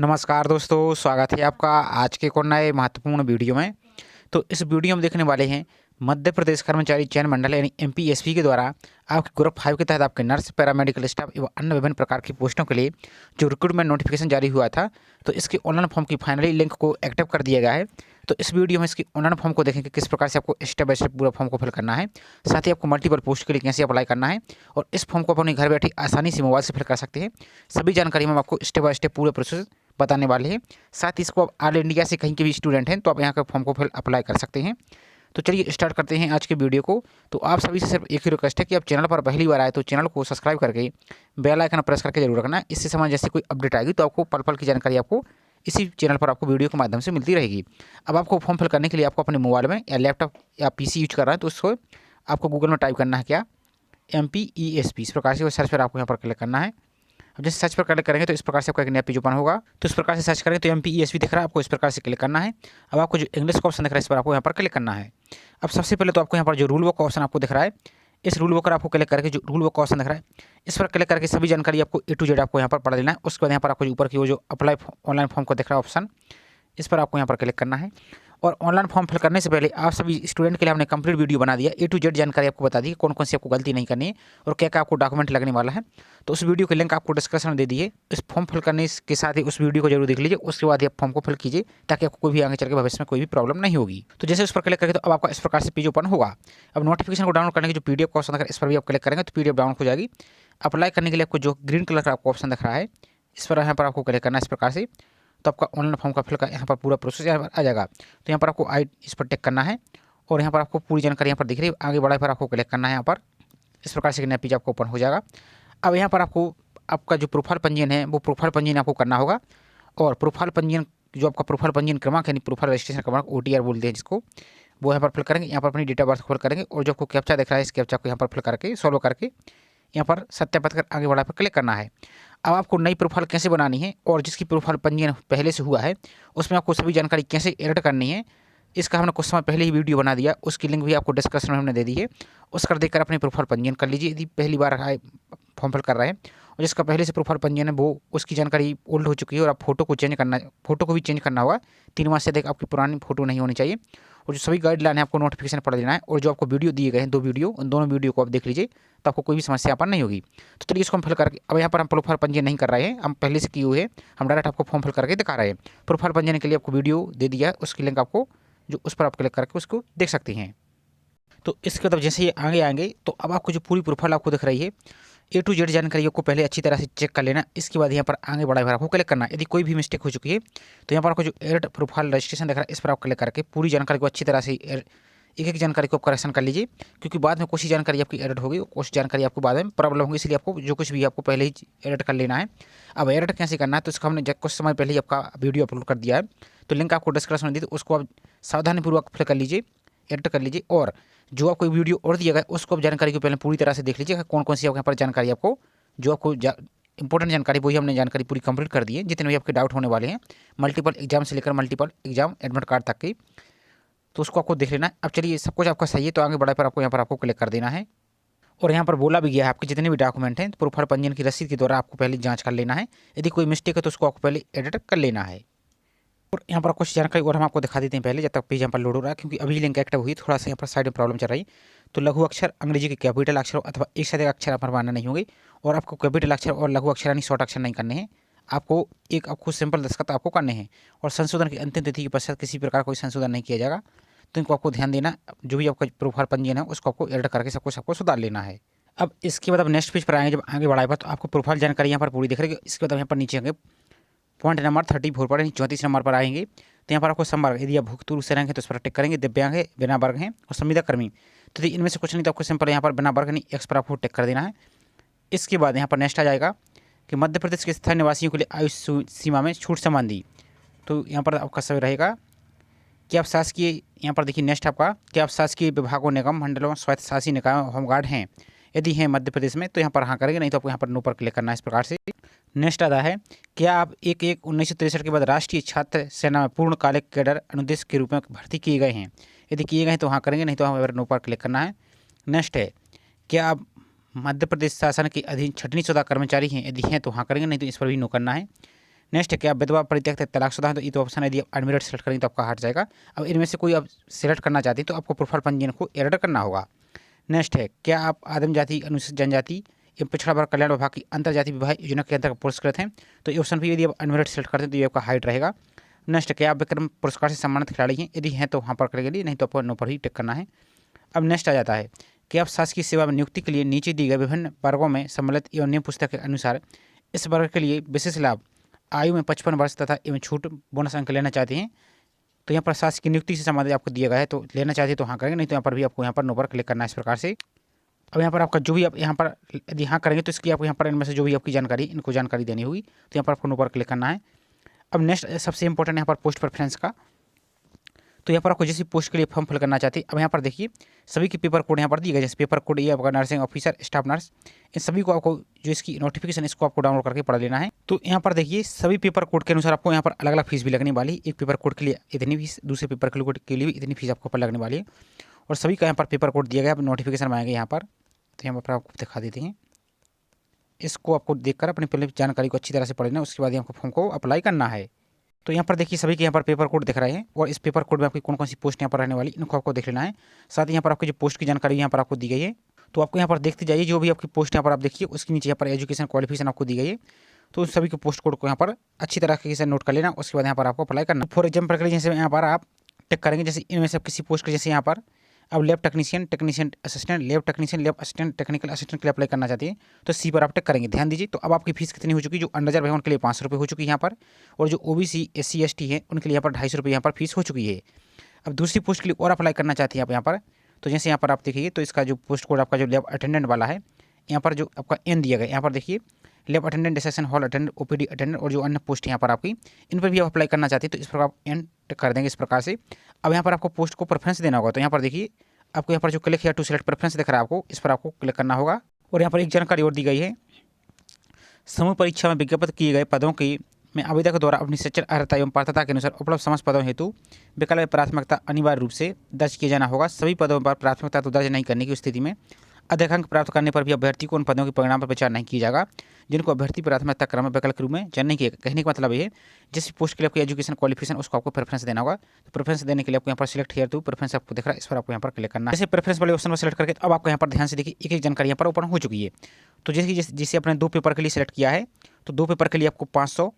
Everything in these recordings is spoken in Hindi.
नमस्कार दोस्तों, स्वागत है आपका आज के एक और नए महत्वपूर्ण वीडियो में। तो इस वीडियो में देखने वाले हैं मध्य प्रदेश कर्मचारी चयन मंडल यानी एमपीएसपी के द्वारा आपके ग्रुप 5 के तहत आपके नर्स, पैरामेडिकल स्टाफ एवं अन्य विभिन्न प्रकार की पोस्टों के लिए जो रिक्रूटमेंट नोटिफिकेशन जारी हुआ था, तो इसके ऑनलाइन फॉर्म की फाइनली लिंक को एक्टिव कर दिया गया है। तो इस वीडियो में इसकी ऑनलाइन फॉर्म को देखेंगे किस प्रकार से आपको स्टेप बाय स्टेप पूरा फॉर्म को फिल करना है, साथ ही आपको मल्टीपल पोस्ट के लिए कैसे अप्लाई करना है और इस फॉर्म को अपने घर बैठे आसानी से मोबाइल से फिल कर सकते हैं। सभी जानकारी हम आपको स्टेप बाय स्टेप पूरे प्रोसेस बताने वाले हैं। साथ ही इसको आप ऑल इंडिया से कहीं के भी स्टूडेंट हैं तो आप यहाँ का फॉर्म को फिर अप्लाई कर सकते हैं। तो चलिए स्टार्ट करते हैं आज के वीडियो को। तो आप सभी से सिर्फ एक ही रिक्वेस्ट है कि आप चैनल पर पहली बार आए तो चैनल को सब्सक्राइब करके बेल आइकन प्रेस करके जरूर रखना। इससे समय जैसे कोई अपडेट आएगी तो आपको पल पल की जानकारी आपको इसी चैनल पर आपको वीडियो के माध्यम से मिलती रहेगी। अब आपको फॉर्म फिल करने के लिए आपको अपने मोबाइल में या लैपटॉप या पीसी यूज कर रहा है तो उसको आपको गूगल में टाइप करना है क्या MPESP, इस प्रकार से वो सर्च पर आपको यहाँ पर क्लिक करना है। अब जैसे सर्च पर क्लिक करेंगे तो इस प्रकार से आपका एक नया पेज ओपन होगा। तो इस प्रकार से सर्च करेंगे तो MPESP दिख रहा है, आपको इस प्रकार से क्लिक करना है। अब आपको जो इंग्लिश का ऑप्शन दिख रहा है इस पर आपको यहाँ पर क्लिक करना है। अब सबसे पहले तो आपको यहाँ पर जो रूल बुक का ऑप्शन आपको दिख रहा है, इस रूल बुक पर आपको क्लिक करके जो रूल बुक का ऑप्शन दिख रहा है इस पर क्लिक करके सभी जानकारी आपको A to Z आपको यहाँ पर पढ़ लेना है। उसके बाद यहाँ पर आपको ऊपर की वो जो अप्लाई ऑनलाइन फॉर्म को दिख रहा है ऑप्शन, इस पर आपको यहाँ पर क्लिक करना है। और ऑनलाइन फॉर्म फिल करने से पहले आप सभी स्टूडेंट के लिए हमने कंप्लीट वीडियो बना दिया, A to Z जानकारी आपको बता दी कि कौन कौन सी आपको गलती नहीं करनी है और क्या क्या आपको डॉक्यूमेंट लगने वाला है। तो उस वीडियो की लिंक आपको डिस्क्रिप्शन में दे दी है। इस फॉर्म फिल करने के साथ ही उस वीडियो को जरूर देख लीजिए, उसके बाद ही आप फॉर्म को फिल कीजिए ताकि आपको कोई भी आगे चल के भविष्य में कोई भी प्रॉब्लम नहीं होगी। तो जैसे उस पर क्लिक करेंगे तो अब आपका इस प्रकार से पेज ओपन होगा। अब नोटिफिकेशन को डाउनलोड करने की जो PDF का ऑप्शन है इस पर भी आप क्लिक करेंगे तो PDF डाउनलोड हो जाएगी। अप्लाई करने के लिए आपको जो ग्रीन कलर का आपको ऑप्शन दिख रहा है इस पर यहाँ पर आपको क्लिक करना है इस प्रकार से। तो आपका ऑनलाइन फॉर्म का फिल का यहाँ पर पूरा प्रोसेस यहाँ पर आ जाएगा। तो यहाँ पर आपको इस पर टिक करना है और यहाँ पर आपको पूरी जानकारी यहाँ पर दिख रही है। आगे बढ़ाए पर आपको क्लिक करना है यहाँ पर, इस प्रकार से नया पेज आपको ओपन हो जाएगा। अब यहाँ पर आपको आपका जो प्रोफाइल पंजीयन है वो प्रोफाइल पंजीयन आपको करना होगा। और प्रोफाइल पंजीयन जो आपका प्रोफाइल पंजीयन क्रमांक यानी प्रोफाइल रजिस्ट्रेशन क्रमांक OTR बोलते हैं जिसको, वो यहाँ पर फिल करेंगे। यहाँ पर अपनी डेट ऑफ बर्थ फिल करेंगे और जो आपको कैप्चा दिख रहा है इस कैप्चा को यहाँ पर फिल करके सॉल्व करके यहाँ पर सत्यापित कर आगे बढ़ा पर क्लिक करना है। अब आपको नई प्रोफाइल कैसे बनानी है और जिसकी प्रोफाइल पंजीयन पहले से हुआ है उसमें आपको सभी जानकारी कैसे एडिट करनी है, इसका हमने कुछ समय पहले ही वीडियो बना दिया, उसकी लिंक भी आपको डिस्क्रिप्शन में हमने दे दी है। उसका देखकर अपनी प्रोफाइल पंजीयन कर लीजिए यदि पहली बार फॉर्म फिल कर रहे हैं। और जिसका पहले से प्रोफाइल पंजीयन है वो उसकी जानकारी ओल्ड हो चुकी है और आप फोटो को चेंज करना, फोटो को भी चेंज करना होगा। 3 माह से अधिक आपकी पुरानी फोटो नहीं होनी चाहिए। और जो सभी गाइडलाइन है आपको नोटिफिकेशन पढ़ लेना है। और जो आपको वीडियो दिए गए हैं 2 वीडियो, उन दोनों वीडियो को आप देख लीजिए तो आपको कोई भी समस्या यहाँ पर नहीं होगी। तो चलिए इसको हम फिल करके अब यहाँ पर हम प्रोफाइल पंजीयन नहीं कर रहे हैं, हम पहले से किए हुए हैं, हम डायरेक्ट आपको फॉर्म फिल करके दिखा रहे हैं। प्रोफाइल पंजीयन के लिए आपको वीडियो दे दिया है, उसकी लिंक आपको जो उस पर आप क्लिक करके उसको देख सकते हैं। तो इसके बाद जैसे ये आगे आएंगे तो अब आपको जो पूरी प्रोफाइल आपको दिख रही है A to Z जानकारी को पहले अच्छी तरह से चेक कर लेना। इसके बाद यहाँ पर आगे बढ़ा हुआ आपको क्लिक करना है। यदि कोई भी मिस्टेक हो चुकी है तो यहाँ पर आपको जो एड प्रोफाइल रजिस्ट्रेशन दिख रहा है इस पर आप क्लिक करके पूरी जानकारी को अच्छी तरह से एक एक जानकारी को आप करेक्शन कर लीजिए, क्योंकि बाद में कुछ ही जानकारी आपकी एडिट होगी, कुछ जानकारी आपको बाद में प्रॉब्लम होगी, इसलिए आपको जो कुछ भी आपको पहले ही एडिट कर लेना है। अब एडिट कैसे करना है तो इसको हमने कुछ समय पहले ही आपका वीडियो अपलोड कर दिया है, तो लिंक आपको डिस्क्रिप्शन में दी, तो उसको आप सावधानीपूर्वक फिल कर लीजिए, एडिट कर लीजिए। और जो आपको वीडियो और दिया गया उसको आप जानकारी को पहले पूरी तरह से देख लीजिए कौन कौन सी यहाँ पर जानकारी आपको जो आपको इंपॉर्टेंट जानकारी वही हमने जानकारी पूरी कंप्लीट कर दी है। जितने भी आपके डाउट होने वाले हैं मल्टीपल एग्जाम से लेकर मल्टीपल एग्जाम एडमिट कार्ड तक की, तो उसको आपको देख लेना है। अब चलिए सब कुछ आपका सही है तो आगे बढ़ाए पर आपको यहाँ पर आपको क्लिक कर देना है। और यहाँ पर बोला भी गया है आपके जितने भी डॉक्यूमेंट हैं तो प्रोफाइल पंजीयन की रसीद के द्वारा आपको पहले जांच कर लेना है। यदि कोई मिस्टेक है तो उसको आपको पहले एडिट कर लेना है। और यहाँ पर कुछ जानकारी और हम आपको दिखा देते हैं पहले जब तक पेज यहाँ पर लोड हो रहा है, क्योंकि अभी लिंक एक्टिव हुई थोड़ा सा यहाँ पर साइड में प्रॉब्लम चल रही है। तो लघु अक्षर अंग्रेजी के कैपिटल अक्षर अथवा एक से अधिक अक्षर आप मानना नहीं होंगे और आपको कैपिटल अक्षर और लघु अक्षर यानी शॉर्ट अक्षर नहीं करने हैं। आपको सिंपल दस्तखत आपको करने हैं और संशोधन की अंतिम तिथि के पश्चात किसी प्रकार कोई संशोधन नहीं किया जाएगा। तो इनको आपको ध्यान देना, जो भी आपका प्रोफाइल पंजीयन है उसको आपको एडिट करके सबको सुधार लेना है। अब इसके बाद अब नेक्स्ट पेज पर आएंगे, जब आगे बढ़ाएगा तो आपको प्रोफाइल जानकारी यहाँ पर पूरी दिख रही है। इसके बाद यहाँ पर नीचे आएंगे पॉइंट नंबर 34 पर 34 नंबर पर आएंगे तो यहाँ पर आपको संवर्ग, यदि आप भुगतु से रंग है तो उस पर टिक करेंगे, दिव्यांग है, बिना वर्ग है और संविदा कर्मी, तो इनमें से कुछ नहीं तो आपको सिंपल यहाँ पर बिना वर्ग नहीं एक्स पर आपको टिक कर देना है। इसके बाद यहाँ पर नेक्स्ट आ जाएगा कि मध्य प्रदेश के स्थानीय निवासियों के लिए आयु सीमा में छूट संबंधी, तो यहाँ पर आपका सभी रहेगा कि आप शासकीय, यहाँ पर देखिए नेक्स्ट आपका कि आप शासकीय विभागों, निगम, मंडलों, स्वायत्त शासी निकायों, होमगार्ड हैं, यदि हैं मध्य प्रदेश में तो यहाँ पर हाँ करेंगे, नहीं तो आपको यहाँ पर नो पर क्लिक करना है इस प्रकार से। नेक्स्ट आता है क्या आप 1/1/1963 के बाद राष्ट्रीय छात्र सेना में पूर्णकालिक कैडर अनुदेश के रूप में भर्ती किए गए हैं, यदि किए गए हैं तो हाँ करेंगे, नहीं तो यहाँ पर नो पर क्लिक करना है। नेक्स्ट है क्या आप मध्य प्रदेश शासन के अधीन छटनी शुदा कर्मचारी हैं, यदि हैं तो हाँ करेंगे, नहीं तो इस पर भी नो करना है। नेक्स्ट है कि आप विधवा, परित्यक्त, तलाकशुदा हैं तो ये तो ऑप्शन है, यदि आप अनमेरिड सेलेक्ट करेंगे तो आपका हट जाएगा। अब इनमें से कोई आप सेलेक्ट करना चाहते हैं तो आपको प्रोफाइल पंजीयन को एडिट करना होगा। नेक्स्ट है, क्या आप आदिम जाति, अनुसूचित जनजाति एवं पिछड़ा वर्ग कल्याण विभाग की अंतर्जातीय विवाह योजना के अंतर्गत पुरस्कृत हैं तो ये ऑप्शन भी यदि आप अनमेरिड सेलेक्ट करते हैं तो ये आपका हाइट रहेगा। नेक्स्ट, क्या आप विक्रम पुरस्कार से सम्मानित खिलाड़ी हैं, यदि हैं तो वहाँ पर करेंगे, नहीं तो आपको नो पर ही टिक करना है। अब नेक्स्ट आ जाता है कि आप शासकीय सेवा में नियुक्ति के लिए नीचे दी गए विभिन्न वर्गों में सम्मिलित एवं नियम पुस्तक के अनुसार इस वर्ग के लिए विशेष लाभ, आयु में 55 वर्ष तथा एवं छूट, बोनस अंक लेना चाहते हैं तो यहाँ पर शासकीय नियुक्ति से संबंधित आपको दिया गया है तो लेना चाहते हैं तो हाँ करेंगे, नहीं तो यहाँ पर भी आपको यहाँ पर नो पर क्लिक करना है इस प्रकार से। अब यहाँ पर आपका जो भी आप यहाँ पर यदि हाँ करेंगे तो इसकी आपको यहाँ पर इनमें से जो भी आपकी जानकारी इनको जानकारी देनी होगी तो यहाँ पर आपको नो पर क्लिक करना है। अब नेक्स्ट सबसे इंपॉर्टेंट यहाँ पर पोस्ट प्रेफरेंस का, तो यहाँ पर आपको जैसे पोस्ट के लिए फॉर्म फिल करना चाहते हैं, अब यहाँ पर देखिए सभी के पेपर कोड यहाँ पर दिए गए, जैसे पेपर कोड ये आपका नर्सिंग ऑफिसर, स्टाफ नर्स, इन सभी को आपको जो इसकी नोटिफिकेशन इसको आपको डाउनलोड करके पढ़ लेना है। तो यहाँ पर देखिए सभी पेपर कोड के अनुसार आपको यहाँ पर अलग अलग फीस भी लगने वाली, एक पेपर कोड के लिए इतनी फीस, दूसरे पेपर कोड के लिए भी इतनी फीस आपको लगने वाली है और सभी का यहाँ पर पेपर कोड दिया गया, अब नोटिफिकेशन में आएंगे यहाँ पर, तो यहाँ पर आपको दिखा देते हैं। इसको आपको देखकर अपनी पहले जानकारी को अच्छी तरह से पढ़ लेना, उसके बाद आपको फॉर्म को अप्लाई करना है। तो यहाँ पर देखिए सभी के यहाँ पर पेपर कोड दिख रहे हैं और इस पेपर कोड में आपकी कौन कौन सी पोस्ट यहाँ पर रहने वाली इनको आपको देख लेना है। साथ ही यहाँ पर आपकी जो पोस्ट की जानकारी यहाँ पर आपको दी गई है तो आपको यहाँ पर देखते जाइए, जो भी आपकी पोस्ट यहाँ पर आप देखिए उसके नीचे यहाँ पर एजुकेशन क्वालिफिकेशन आपको दी गई है तो उस सभी के पोस्ट कोड को यहाँ पर अच्छी तरीके से नोट कर लेना, उसके बाद यहाँ पर आपको अप्लाई करना। फॉर एग्जाम्पल के लिए जैसे यहाँ पर आप टिक करेंगे, जैसे इनमें से किसी पोस्ट के जैसे यहाँ पर अब lab technician, technician assistant, lab technician, lab assistant, technical assistant के लिए अप्लाई करना चाहते हैं तो सी पर आप टिक करेंगे। ध्यान दीजिए, तो अब आपकी फीस कितनी हो चुकी है, जो अंडर है उनके लिए 500 रुपये हो चुकी है यहाँ पर, और जो OBC SC ST है उनके लिए यहाँ पर 250 रुपये यहाँ पर फीस हो चुकी है। अब दूसरी पोस्ट के लिए और अप्लाई करना चाहते हैं आप यहाँ पर, तो जैसे यहाँ पर आप देखिए तो इसका जो पोस्ट कोड आपका जो लैब अटेंडेंट वाला है यहाँ पर जो आपका N दिया गया, यहाँ पर देखिए lab attendant, dissection hall attendant, OPD attendant और जो अन्य पोस्ट यहाँ पर आपकी इन पर भी आप अप्लाई करना चाहते हैं तो इस प्रकार आप N कर देंगे इस प्रकार से। अब यहाँ पर आपको पोस्ट को प्रेफरेंस देना होगा, तो यहाँ पर देखिए आपको यहाँ पर जो क्लिक या टू सेलेक्ट प्रेफरेंस दिख रहा है आपको, इस पर आपको क्लिक करना होगा। और यहाँ पर एक जानकारी और दी गई है, समूह परीक्षा में विज्ञापित किए गए पदों की में आवेदक द्वारा अपनी शैक्षणिक अर्हता एवं पात्रता के अनुसार उपलब्ध समस्त पदों हेतु विकल्प में प्राथमिकता अनिवार्य रूप से दर्ज किया जाना होगा। सभी पदों पर प्राथमिकता तो दर्ज नहीं करने की स्थिति में अधिक अंक प्राप्त करने पर भी अभ्यर्थी को उन पदों के परिणाम पर विचार नहीं किया जाएगा जिनको अभ्यर्थी प्राथमिकता क्रम में विकल्प के रूप में चयन नहीं किया। कहने का मतलब ये है जिस पोस्ट के लिए आपकी एजुकेशन क्वालिफिकेशन उसको आपको प्रेफरेंस देना होगा, तो प्रेफरेंस देने के लिए आपको यहाँ पर सिलेक्ट हियर टू प्रेफरेंस आपको दिख रहा है, इस पर आपको यहाँ पर क्लिक करना है। जैसे प्रेफरेंस वाले ऑप्शन पर सिलेक्ट करके अब आपको यहाँ पर ध्यान से देखिए एक एक जानकारी यहाँ पर ओपन हो चुकी है। तो जैसे जिसे अपने 2 पेपर के लिए सिलेक्ट किया है तो 2 पेपर के लिए आपको 500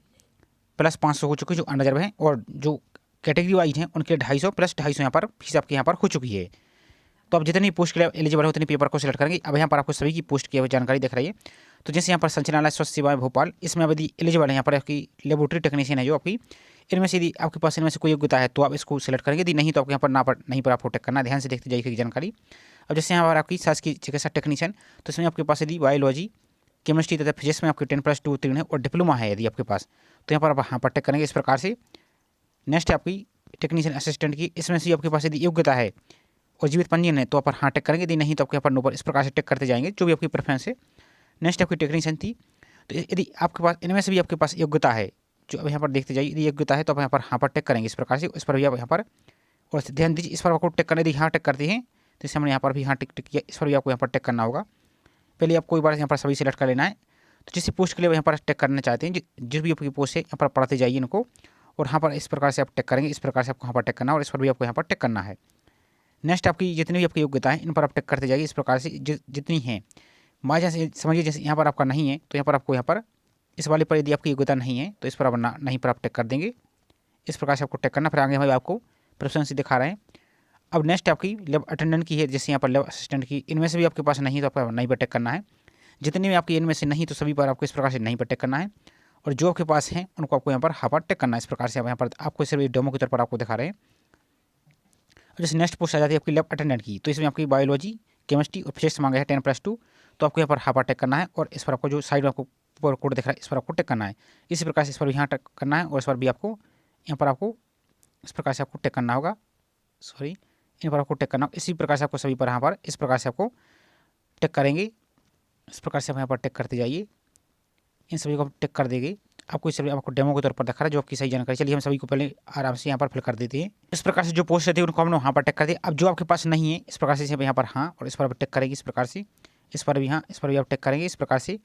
प्लस 500 हो चुकी है जो अनरिजर्व है, और जो कैटेगरी वाइज हैं उनके 250 प्लस 250 यहाँ पर फीस आपके यहाँ पर हो चुकी है। तो आप जितनी पोस्ट के लिए एलिजिबल हो उतनी पेपर को सिलेक्ट करेंगे। अब यहाँ पर आपको सभी की पोस्ट की जानकारी दिख रही है, तो जैसे यहाँ पर संचालनालय स्वास्थ्य सेवाएं भोपाल, इसमें यदि एलिजिबल है यहाँ पर आपकी लेबोरेटरी टेक्नीशियन है जो आपकी, इनमें से यदि आपके पास इनमें से कोई योग्यता है तो आप इसको सिलेक्ट करेंगे, यदि नहीं तो आपको यहाँ पर ना पर नहीं पर आपको टिक करना है। ध्यान से देखते जाइए जानकारी। अब जैसे यहाँ पर आपकी शासकीय चिकित्सा टेक्नीशियन, तो इसमें आपके पास यदि बायोलॉजी, केमिस्ट्री तथा फिजिक्स में आपकी 10+2 उत्तीर्ण है और डिप्लोमा है यदि आपके पास, तो यहाँ पर आप यहाँ पर टिक करेंगे इस प्रकार से। नेक्स्ट है आपकी टेक्नीशियन असिस्टेंट की, इसमें से आपके पास यदि योग्यता है और जीवित पंजीयन है तो आप हाँ टिक करेंगे, यदि नहीं तो आपके यहाँ पर नो पर, इस प्रकार से टिक करते जाएंगे जो भी आपकी प्रेफरेंस है। नेक्स्ट आपकी टेक्नीशियन थी, तो यदि आपके पास इनमें से भी आपके पास योग्यता है जो अब यहाँ पर देखते जाइए, यदि योग्यता है तो आप यहाँ पर हाँ पर टिक करेंगे इस प्रकार से, इस पर भी आप यहाँ पर, और ध्यान दीजिए इस पर आपको टिक करना, यदि हाँ टिक करते हैं तो इस हमने यहाँ पर भी हाँ टिक किया, इस पर भी आपको यहाँ पर टिक करना होगा। पहले आपको एक बार यहाँ पर सभी सिलेक्ट कर लेना है, तो जिस पोस्ट के लिए यहाँ पर टिक करना चाहते हैं, जिस भी आपकी पोस्ट है यहाँ पर पढ़ते जाइए इनको, और यहाँ पर इस प्रकार से आप टिक करेंगे, इस प्रकार से आपको यहाँ पर टिक करना है और इस पर भी आपको यहाँ पर टिक करना है। नेक्स्ट आपकी जितनी भी आपकी योग्यता है इन पर आप टिक करते जाइए इस प्रकार से जितनी हैं। मान जैसे समझिए जैसे यहाँ पर आपका नहीं है तो यहाँ पर आपको यहाँ पर इस वाले पर यदि आपकी योग्यता नहीं है तो इस पर आप नहीं पर आप टिक कर देंगे, इस प्रकार से आपको टिक करना। फिर आगे भाई आपको प्रेफरेंस दिखा रहे हैं। अब नेक्स्ट आपकी लैब अटेंडेंट की है, जैसे यहाँ पर लैब असिस्टेंट की, इनमें से भी आपके पास नहीं तो आपको नहीं पर टिक करना है। जितनी भी आपकी इनमें से नहीं तो सभी पर आपको इस प्रकार से नहीं पर टिक करना है, और जो आपके पास हैं उनको आपको यहाँ पर हाँ पर टिक करना है। इस प्रकार से आप यहाँ पर आपको सिर्फ डेमो के तौर पर आपको दिखा रहे हैं। जैसे नेक्स्ट पोस्ट आ जाती है आपकी लैब अटेंडेंट की, तो इसमें आपकी बायोलॉजी, केमिस्ट्री और फिजिक्स मांगा है 10+2, तो आपको यहाँ पर हाँ पर टिक करना है, और इस पर आपको जो साइड में आपको कोड दिख रहा है इस पर आपको टिक करना है। इसी प्रकार से इस पर भी यहाँ टिक करना है, और इस पर भी आपको यहाँ पर आपको इस प्रकार से आपको टिक करना होगा, सॉरी इन पर आपको टिक करना होगा। इसी प्रकार से आपको सभी पर यहाँ पर इस प्रकार से आपको टिक करेंगे, इस प्रकार से आप यहाँ पर टिक करते जाइए, इन सभी को टिक कर देंगे। आपको इस आपको डेमो के तौर पर दिखा रहा है जो आपकी सही जानकारी। चलिए हम सभी को पहले आराम से यहाँ पर फिल कर देते हैं। इस प्रकार से जो पोस्ट रहती है उनको हमने वहाँ पर टिक कर दिया। अब जो आपके पास नहीं है इस प्रकार से यहाँ पर हाँ, और इस पर आप टिक करेंगे इस प्रकार से, इस पर भी हाँ, इस पर भी आप टिक करेंगे इस प्रकार से।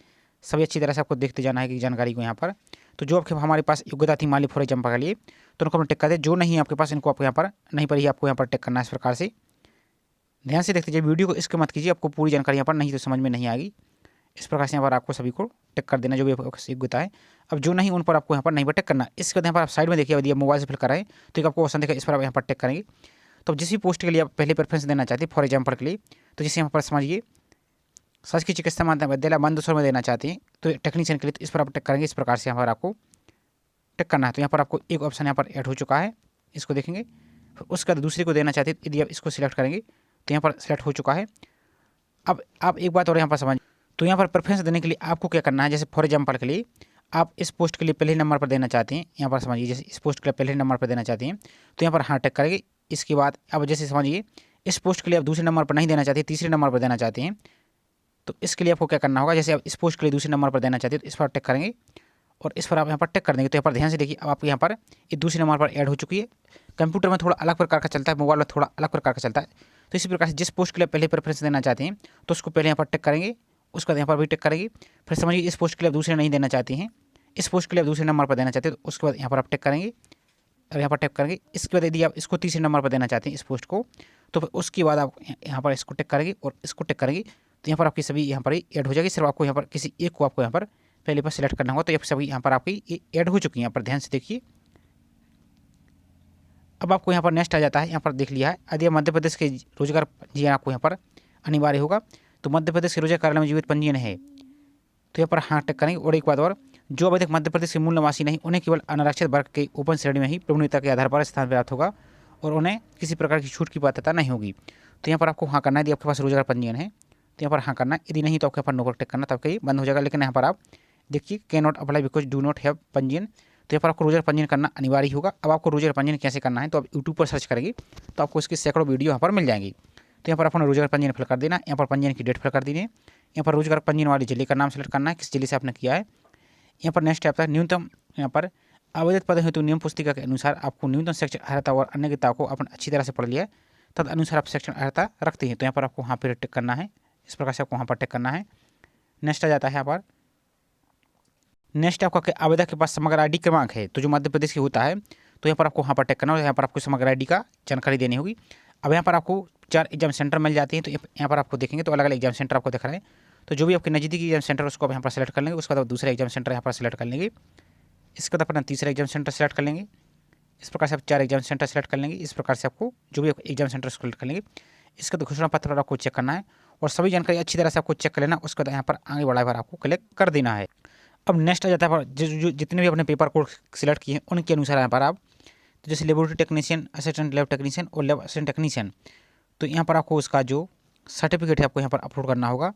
सभी अच्छी तरह से आपको देखते जाना है कि जानकारी को यहाँ पर। तो जो आपके हमारे पास योग्यता थी मान ली फॉर एग्जाम्पल के लिए, तो उनको हम टिक कर दे। जो नहीं आपके पास, इनको आपको यहाँ पर नहीं पर ही आपको यहाँ पर टिक करना है इस प्रकार से। ध्यान से देखते जाइए वीडियो को, इसके मत कीजिए, आपको पूरी जानकारी यहाँ पर नहीं तो समझ में नहीं आएगी। इस प्रकार से यहाँ पर आपको सभी को टिक कर देना जो भी योग्यता है। अब जो नहीं उन पर आपको यहाँ पर नहीं पर टिक करना। इसके बाद यहाँ पर आप साइड में देखिए, यदि आप मोबाइल से फिल कराएं तो एक आपको ऑप्शन देखा, इस पर आप यहाँ पर टिक करेंगे। तो जिस भी पोस्ट के लिए आप पहले प्रेफरेंस देना चाहते हैं फॉर एग्जाम्पल के लिए, तो जैसे यहाँ पर समझिए शासकीय चिकित्सा महाविद्यालय मंदसौर में देना चाहते हैं तो टेक्नीशियन के लिए, तो इस पर आप टिक करेंगे। इस प्रकार से यहाँ पर आपको टिक करना है। तो यहाँ पर आपको एक ऑप्शन यहाँ पर ऐड हो चुका है, इसको देखेंगे। फिर उसके बाद दूसरे को देना चाहते हैं, यदि आप इसको सिलेक्ट करेंगे तो यहाँ पर सिलेक्ट हो चुका है। अब आप एक बात और यहाँ पर समझ, तो यहाँ पर प्रेफरेंस देने के लिए आपको क्या करना है, जैसे फॉर एग्जाम्पल के लिए आप इस पोस्ट के लिए पहले नंबर पर देना चाहते हैं, यहाँ पर समझिए जैसे इस पोस्ट के लिए पहले नंबर पर देना चाहते हैं तो यहाँ पर हाँ टिक करेंगे। इसके बाद अब जैसे समझिए इस पोस्ट के लिए आप दूसरे नंबर पर नहीं देना चाहते, तीसरे नंबर पर देना चाहते हैं, तो इसके लिए आपको क्या करना होगा, जैसे आप इस पोस्ट के लिए दूसरे नंबर पर देना चाहते हैं तो इस पर टिक करेंगे और इस पर आप यहाँ पर टिक कर देंगे। तो यहाँ पर ध्यान से देखिए, अब आपको यहाँ पर ये दूसरे नंबर पर ऐड हो चुकी है। कंप्यूटर में थोड़ा अलग प्रकार का चलता है, मोबाइल में थोड़ा अलग प्रकार का चलता है। तो इसी प्रकार से जिस पोस्ट के लिए पहले प्रेफरेंस देना चाहते हैं तो उसको पहले यहाँ पर टिक करेंगे, उसके बाद यहाँ पर भी टिक करेंगे। फिर समझिए इस पोस्ट के लिए आप दूसरे नहीं देना चाहते हैं, इस पोस्ट के लिए आप दूसरे नंबर पर देना चाहते हैं तो उसके बाद यहाँ पर आप टिक करेंगे और यहाँ पर टिक करेंगे। इसके बाद यदि आप इसको तीसरे नंबर पर देना चाहते हैं इस पोस्ट को, तो फिर उसके बाद आप यहाँ पर इसको टिक करेंगे और इसको टिक करेंगे। तो यहाँ पर आपकी सभी यहाँ पर ही ऐड हो जाएगी। सिर्फ आपको यहाँ पर किसी एक को आपको यहाँ पर पहले पर सिलेक्ट करना होगा। तो ये सभी यहाँ पर आपकी ये ऐड हो चुकी है। यहाँ पर ध्यान से देखिए, अब आपको यहाँ पर नेक्स्ट आ जाता है। यहाँ पर देख लिया है, यदि मध्य प्रदेश के रोजगार पंजीयन आपको यहाँ पर अनिवार्य होगा, तो मध्य प्रदेश के रोजगार कार्यालय में जीवित पंजीयन है तो यहाँ पर हाँ टिक करेंगे। और एक बात और, जो अभी तक मध्य प्रदेश के मूल निवासी नहीं, उन्हें केवल अनारक्षित वर्ग के ओपन श्रेणी में ही प्रवणता के आधार पर स्थान प्राप्त होगा और उन्हें किसी प्रकार की छूट की पात्रता नहीं होगी। तो यहाँ पर आपको हाँ करना है। यदि आपके पास रोजगार पंजीयन है तो यहाँ पर हाँ करना है, यदि नहीं तो आपके यहाँ पर नो पर टिक करना, तो आपका ये बंद हो जाएगा। लेकिन यहाँ पर आप देखिए can not apply because do not have पंजीयन, तो यहाँ पर आपको रोजगार पंजीयन करना अनिवार्य होगा। अब आपको रोजगार पंजीयन कैसे करना है, तो आप यूट्यूब पर सर्च करेंगे तो आपको इसकी सैकड़ों वीडियो यहाँ पर मिल जाएंगी। तो यहाँ पर आपने रोजगार पंजीयन फिल कर देना, यहाँ पर पंजीयन की डेट फिल कर देनी है, यहाँ पर रोजगार पंजीयन वाले जिले का नाम सेलेक्ट करना है, किस जिले से आपने किया है। यहाँ पर नेक्स्ट आता है न्यूनतम, यहाँ पर आवेदित पद हेतु नियम पुस्तिका के अनुसार आपको न्यूनतम शैक्षिक अर्हता और अन्य किताब को आपने अच्छी तरह से पढ़ लिया है, तद अनुसार आप शैक्षणिक अर्हता रखते हैं। तो यहाँ पर आपको वहाँ पर टिक करना है, इस प्रकार से आपको वहाँ पर टिक करना है। नेक्स्ट आ जाता है यहाँ पर, नेक्स्ट आपका आवेदक के पास समग्र आईडी क्रमांक है, तो जो मध्य प्रदेश की होता है तो यहाँ पर आपको वहाँ पर टिक करना है। यहाँ पर आपको समग्र आईडी का जानकारी देनी होगी। अब यहाँ पर आपको 4 एग्जाम सेंटर मिल जाते हैं, तो यहाँ पर आपको देखेंगे तो अलग अलग एग्जाम सेंटर आपको दिख रहा है। तो जो भी आपके नज़दीकी एग्जाम सेंटर उसको आप यहाँ पर सेलेक्ट कर लेंगे। उसके बाद दूसरा एग्जाम सेंटर यहाँ पर सेलेक्ट कर लेंगे। इसके बाद अपना तीसरा एग्जाम सेंटर सेलेक्ट कर लेंगे। इस प्रकार से आप 4 एग्जाम सेंटर सेलेक्ट कर लेंगे। इस प्रकार से आपको जो भी एग्जाम सेंटर सेलेक्ट कर लेंगे। इसका तो घोषणा पत्र पर आपको चेक करना है और सभी जानकारी अच्छी तरह से आपको चेक कर लेना। उसके बाद यहाँ पर आगे बढ़ा पर आपको क्लिक कर देना है। अब नेक्स्ट आ जाता है जितने भी अपने पेपर कोड सिलेक्ट किए हैं उनके अनुसार यहाँ पर आप, तो जैसे laboratory technician, assistant lab technician और लैब असिस्टेंट टेक्नीशियन, तो यहाँ पर आपको उसका जो सर्टिफिकेट है आपको यहाँ पर अपलोड करना होगा।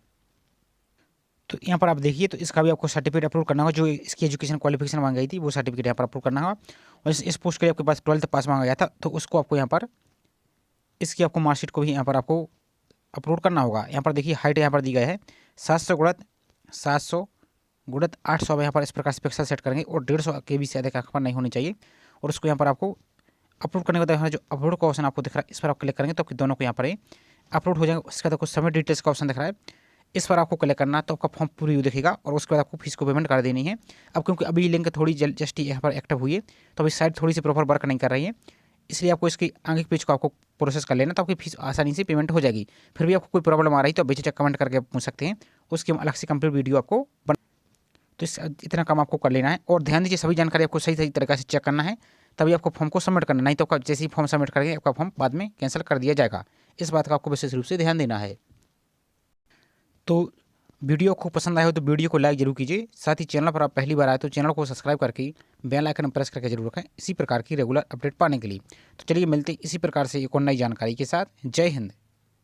तो यहाँ पर आप देखिए, तो इसका भी आपको सर्टिफिकेट अपलोड करना होगा। जो इसकी एजुकेशन क्वालिफिकेशन मांगी गई थी वो सर्टिफिकेट यहाँ पर अपलोड करना होगा। और इस पोस्ट के लिए आपके पास 12th पास मांगा गया था तो उसको आपको यहाँ पर इसकी आपको मार्कशीट को भी यहाँ पर आपको अपलोड करना होगा। यहाँ पर देखिए हाइट यहाँ पर दी गई है 700 गुणत 800। यहाँ पर इस प्रकार से पिक्सल सेट करेंगे और 150 KB से अधिक यहाँ पर नहीं होनी चाहिए। और उसको यहाँ पर आपको अपलोड करने के बाद यहाँ जो अपलोड का ऑप्शन आपको दिख रहा है इस पर आप क्लिक करेंगे तो आपके दोनों को यहाँ पर अपलोड हो जाएगा। उसके बाद आपको सबमिट डिटेल्स का ऑप्शन दिख रहा है, इस पर आपको क्लिक करना तो आपका फॉर्म पूरी दिखेगा और उसके बाद आपको फीस को पेमेंट कर देनी है। अब क्योंकि अभी लिंक थोड़ी जस्ट यहाँ पर एक्टिव हुई है तो अभी साइट थोड़ी सी प्रॉपर वर्क नहीं कर रही है, इसलिए आपको इसकी आगे पेज को आपको प्रोसेस कर लेना तो आपकी फीस आसानी से पेमेंट हो जाएगी। फिर भी आपको कोई प्रॉब्लम आ रही तो बेचक कमेंट करके पूछ सकते हैं, उसकी हम अलग से कंप्लीट वीडियो आपको तो इतना काम आपको कर लेना है। और ध्यान दीजिए सभी जानकारी आपको सही तरीके से चेक करना है तभी आपको फॉर्म को सबमिट करना, नहीं तो आपका जैसे ही फॉर्म सबमिट करेंगे आपका फॉर्म बाद में कैंसिल कर दिया जाएगा। इस बात का आपको विशेष रूप से ध्यान देना है। तो वीडियो को पसंद आया हो तो वीडियो को लाइक जरूर कीजिए। साथ ही चैनल पर आप पहली बार आए तो चैनल को सब्सक्राइब करके बेल आइकन प्रेस करके जरूर रखें इसी प्रकार की रेगुलर अपडेट पाने के लिए। तो चलिए मिलते हैं इसी प्रकार से एक और नई जानकारी के साथ। जय हिंद।